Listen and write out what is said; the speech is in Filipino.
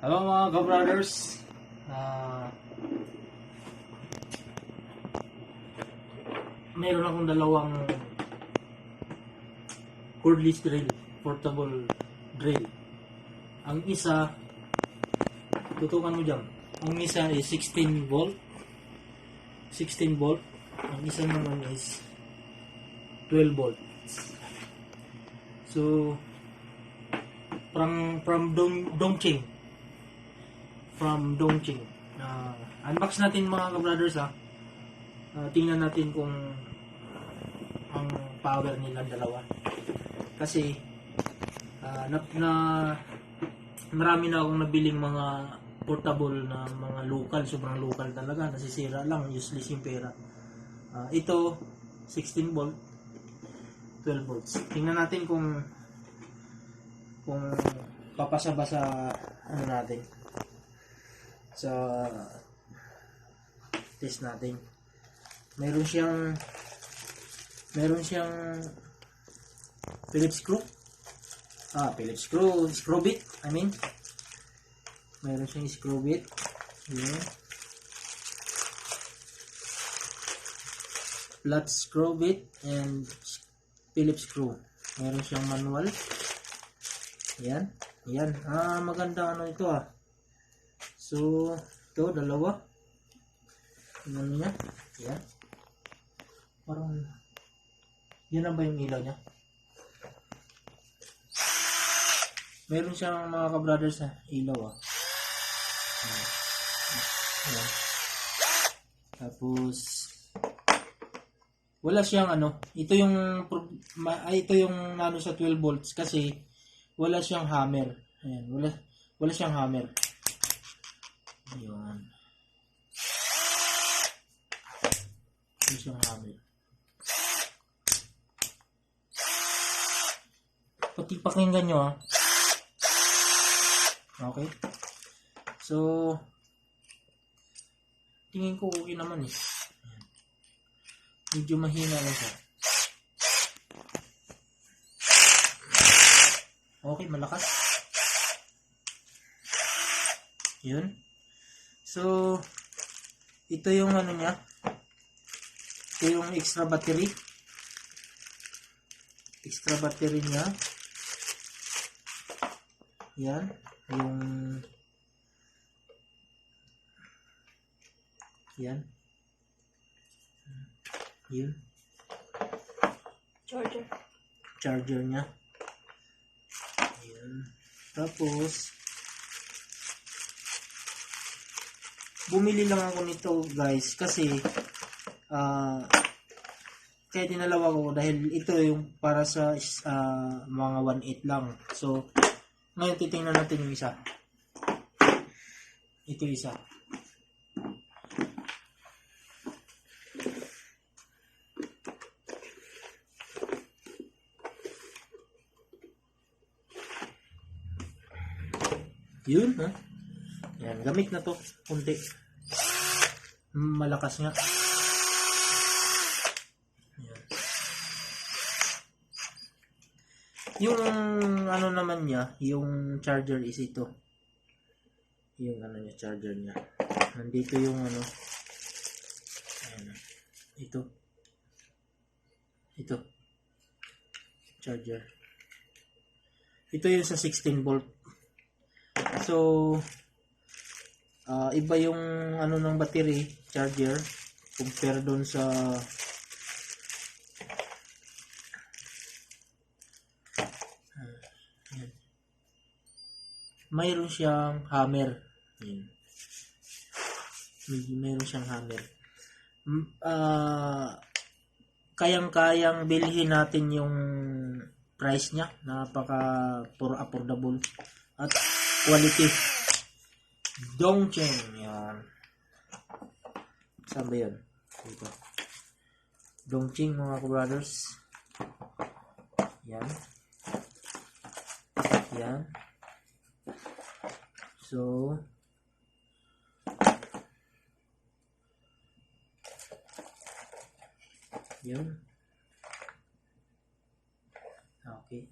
Hello mga ka-brothers. Ah, Mayroon akong dalawang cordless drill, portable drill. Ang isa, tutukan mo dyan. Ang isa is 16 volt. 16 volt. Ang isa naman is 12 volt. So, from Dongqing. From Dongqing. Unbox natin mga ka-brothers ha. Tingnan natin kung ang power nila dalawa. Kasi marami na akong nabiling mga portable na mga local, sobrang local talaga, nasisira lang, useless yung pera. Ito 16 volt, 12 volts. Tingnan natin kung papasa ba sa ano natin, sa test natin. Meron siyang Phillips screw. Phillips screw bit, I mean. Meron siyang screw bit. Yun. Flat screw bit and Phillips screw. Meron siyang manual. Yan. Yan. Maganda ano ito ah. So, ito dalawa. Ano niya? Yan. Parang yan na ba yung ilaw niya? Meron siyang mga ka-brothers na ilaw ah. Ayan. Tapos wala siyang ano, ito yung ano sa 12 volts kasi wala siyang hammer. Ayan, wala siyang hammer. Ayun. Wala siyang hammer. Pati pakinggan nyo ha. Okay. So, tingin ko okay naman eh. Medyo mahina lang siya. Okay, malakas. Yun. So, ito yung ano niya. Ito yung extra battery. Extra battery niya. Yan. Yan. Yun. Charger niya. Yan. Tapos, bumili lang ako nito guys kasi kaya dinalawa ko dahil ito yung para sa mga 1.8 lang. So, ngayon titingnan natin yung isa. Ito isa. Yun ha. Yan, gamit na to kunti. Malakas nga. Yan. Yung ano naman niya, yung charger is ito. Yung ano niya, charger niya. Nandito yung ano. Ayan. Ito. Charger. Ito yung sa 16 volt. So, iba yung ano ng battery, charger, compare doon sa mayroon siyang hammer. Mayroon siyang hammer. Kayang-kayang bilhin natin yung price niya. Napaka affordable at quality. Dongqing. Yan. Saan ba yun? Dito. Dongqing mga brothers. Yan. Yan. So, yun. Okay.